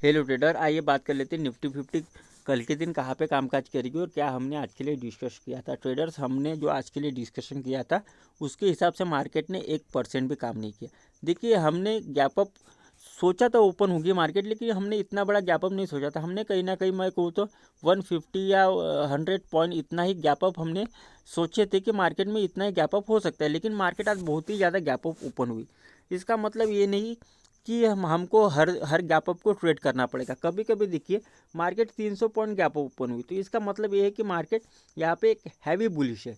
Hello trader, आइए बात कर लेते हैं निफ्टी 50 कल के दिन कहाँ पे कामकाज करेगी और क्या हमने आज के लिए डिस्कस किया था। ट्रेडर्स, हमने जो आज के लिए डिस्कशन किया था उसके हिसाब से मार्केट ने 1% भी काम नहीं किया। देखिए, हमने गैप अप सोचा था ओपन होगी मार्केट, लेकिन हमने इतना बड़ा गैप अप नहीं सोचा था। हमने कहीं ना कहीं, मैं कहूँ तो 150 या 100 पॉइंट इतना ही गैप अप हमने सोचे थे कि मार्केट में इतना ही गैप अप हो सकता है, लेकिन मार्केट आज बहुत ही ज़्यादा गैप अप ओपन हुई। इसका मतलब ये नहीं कि हमको हर गैप अप को ट्रेड करना पड़ेगा। कभी कभी देखिए, market 300 point gap up open हुई, तो इसका मतलब ये है कि मार्केट यहाँ पे एक हैवी बुलिश है।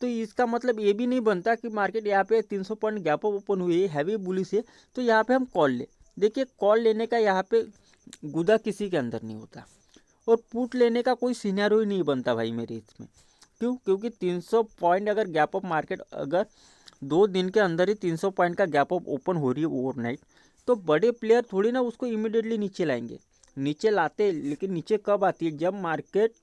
तो इसका मतलब ये भी नहीं बनता कि मार्केट यहाँ पे 300 पॉइंट गैप अप ओपन हुई है, हैवी बुलिश है, तो यहाँ पे हम कॉल ले। देखिए, कॉल लेने का यहाँ पे गुदा किसी के अंदर नहीं होता, और पुट लेने का कोई सिनेरियो ही नहीं बनता भाई मेरे इसमें। क्यों? क्योंकि 300 पॉइंट अगर गैप अप मार्केट अगर 2 दिन के अंदर ही 300 पॉइंट का गैप अप ओपन हो रही है ओवरनाइट, तो बड़े प्लेयर थोड़ी ना उसको इमीडिएटली नीचे लाएंगे। नीचे लाते, लेकिन नीचे कब आती है? जब मार्केट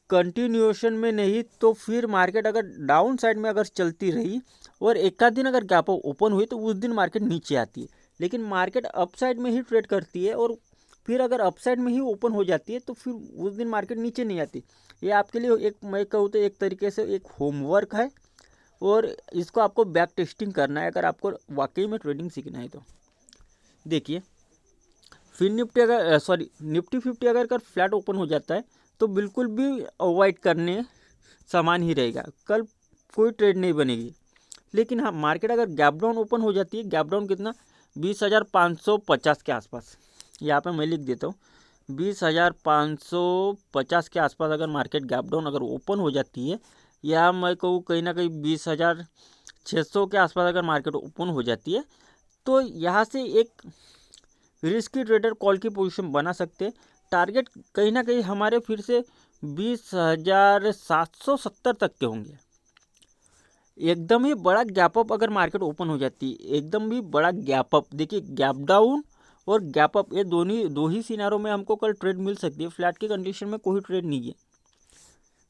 कंटिन्यूएशन में नहीं, तो फिर मार्केट अगर डाउन साइड में अगर चलती रही और एक आध दिन अगर गैप अप ओपन हुई, तो उस दिन मार्केट नीचे आती है। लेकिन मार्केट अप साइड में ही ट्रेड करती है, और फिर अगर अप साइड में ही ओपन हो जाती है, तो फिर उस दिन मार्केट नीचे नहीं आती। ये आपके लिए एक, मैं कहूँ तो एक तरीके से एक होमवर्क है, और इसको आपको बैक टेस्टिंग करना है अगर आपको वाकई में ट्रेडिंग सीखना है तो। देखिए, फिर निफ्टी अगर निफ्टी 50 अगर फ्लैट ओपन हो जाता है, तो बिल्कुल भी अवॉइड करने समान ही रहेगा, कल कोई ट्रेड नहीं बनेगी। लेकिन हाँ, मार्केट अगर गैप डाउन ओपन हो जाती है, गैप डाउन कितना? 20,550 के आसपास, यहाँ पे मैं लिख देता हूँ, 20,550 के आसपास अगर मार्केट गैप डाउन अगर ओपन हो जाती है, या मैं कहूँ कहीं ना कहीं 20,600 के आसपास अगर मार्केट ओपन हो जाती है, तो यहाँ से एक रिस्की ट्रेडर कॉल की पोजीशन बना सकते हैं। टारगेट कहीं ना कहीं हमारे फिर से 20,770 तक के होंगे। एकदम ही बड़ा गैप अप अगर मार्केट ओपन हो जाती है, एकदम भी बड़ा गैप अप, देखिए गैप डाउन और गैप अप, ये दो ही सिनारों में हमको कल ट्रेड मिल सकती है। फ्लैट की कंडीशन में कोई ट्रेड नहीं है,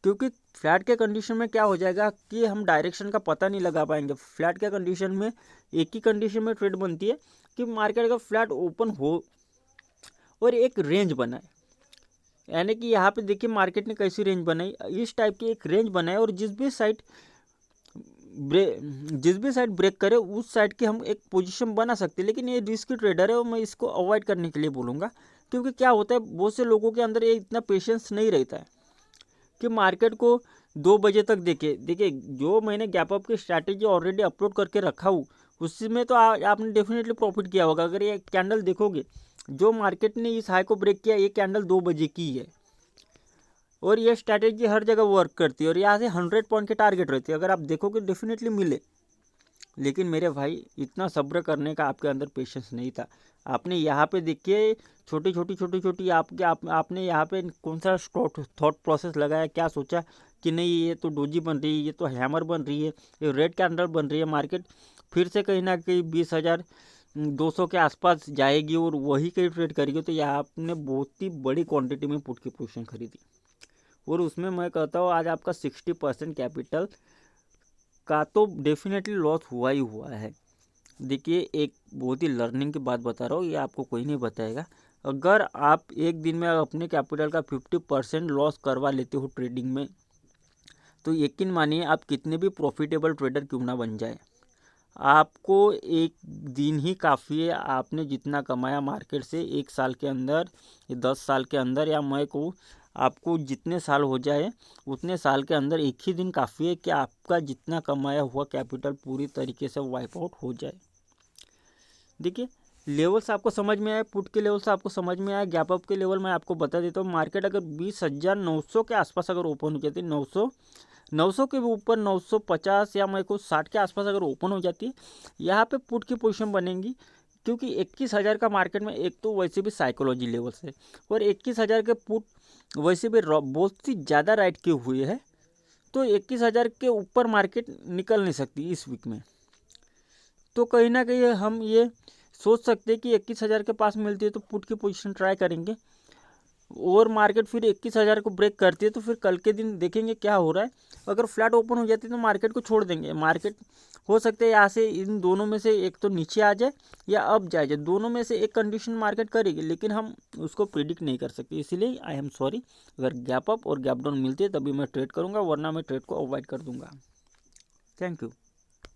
क्योंकि फ्लैट के कंडीशन में क्या हो जाएगा कि हम डायरेक्शन का पता नहीं लगा पाएंगे। फ्लैट के कंडीशन में एक ही कंडीशन में ट्रेड बनती है कि मार्केट अगर फ्लैट ओपन हो और एक रेंज बनाए, यानी कि यहाँ पे देखिए मार्केट ने कैसी रेंज बनाई, इस टाइप की एक रेंज बनाए, और जिस भी साइड ब्रेक करे उस साइड की हम एक पोजीशन बना सकते हैं। लेकिन ये रिस्की ट्रेडर है, और मैं इसको अवॉइड करने के लिए बोलूँगा। क्योंकि क्या होता है, बहुत से लोगों के अंदर ये इतना पेशेंस नहीं रहता है कि मार्केट को 2 बजे तक देखे। देखिए, जो मैंने गैप अप की स्ट्रैटेजी ऑलरेडी अपलोड करके रखा हूँ, उसमें तो आपने डेफिनेटली प्रॉफिट किया होगा। अगर ये कैंडल देखोगे, जो मार्केट ने इस हाई को ब्रेक किया, ये कैंडल 2 बजे की है, और ये स्ट्रैटेजी हर जगह वर्क करती है, और यहाँ से 100 पॉइंट के टारगेट रहती है। अगर आप देखोगे डेफिनेटली मिले। लेकिन मेरे भाई, इतना सब्र करने का आपके अंदर पेशेंस नहीं था। आपने यहाँ पे देखिए छोटी छोटी आपने यहाँ पे कौन सा थॉट प्रोसेस लगाया, क्या सोचा कि नहीं ये तो डोजी बन रही है, ये तो हैमर बन रही है, ये रेड कैंडल बन रही है, मार्केट फिर से कहीं ना कहीं 20,200 के आसपास जाएगी और वही कहीं ट्रेड करेगी। तो यहाँ आपने बहुत ही बड़ी क्वान्टिटी में पुट की पोजिशन खरीदी, और उसमें मैं कहता हूँ आज आपका 60% कैपिटल का तो डेफिनेटली लॉस हुआ ही हुआ है। देखिए, एक बहुत ही लर्निंग की बात बता रहा हूँ, ये आपको कोई नहीं बताएगा। अगर आप एक दिन में अपने कैपिटल का 50% लॉस करवा लेते हो ट्रेडिंग में, तो यकीन मानिए आप कितने भी प्रॉफिटेबल ट्रेडर क्यों ना बन जाए, आपको एक दिन ही काफ़ी है। आपने जितना कमाया मार्केट से 1 साल के अंदर, 10 साल के अंदर, या मैं कहूँ आपको जितने साल हो जाए उतने साल के अंदर, एक ही दिन काफ़ी है कि आपका जितना कमाया हुआ कैपिटल पूरी तरीके से वाइप आउट हो जाए। देखिए, लेवल्स आपको समझ में आए, पुट के लेवल्स आपको समझ में आए, गैप अप के लेवल मैं आपको बता देता हूँ। मार्केट अगर 20,900 के आसपास अगर ओपन हो जाती है, 900 के ऊपर 950 या मैं कुछ 60 के आसपास अगर ओपन हो जाती है, यहाँ पे पुट की पोजीशन बनेगी। क्योंकि 21,000 का मार्केट में एक तो वैसे भी साइकोलॉजी लेवल्स है, और 21,000 के पुट वैसे भी बहुत ही ज़्यादा राइट किए हुए हैं, तो 21,000 के ऊपर मार्केट निकल नहीं सकती इस वीक में। तो कहीं ना कहीं हम ये सोच सकते हैं कि 21,000 के पास मिलती है तो पुट की पोजीशन ट्राई करेंगे। और मार्केट फिर 21,000 को ब्रेक करती है तो फिर कल के दिन देखेंगे क्या हो रहा है। अगर फ्लैट ओपन हो जाती है तो मार्केट को छोड़ देंगे। मार्केट हो सकता है यहाँ से इन दोनों में से एक तो नीचे आ जाए या अप जाए, दोनों में से एक कंडीशन मार्केट करेगी, लेकिन हम उसको प्रिडिक्ट नहीं कर सकते। इसीलिए आई एम सॉरी, अगर गैप अप और गैप डाउन मिलती है तभी मैं ट्रेड करूँगा, वरना मैं ट्रेड को अवॉइड कर दूंगा। Thank you.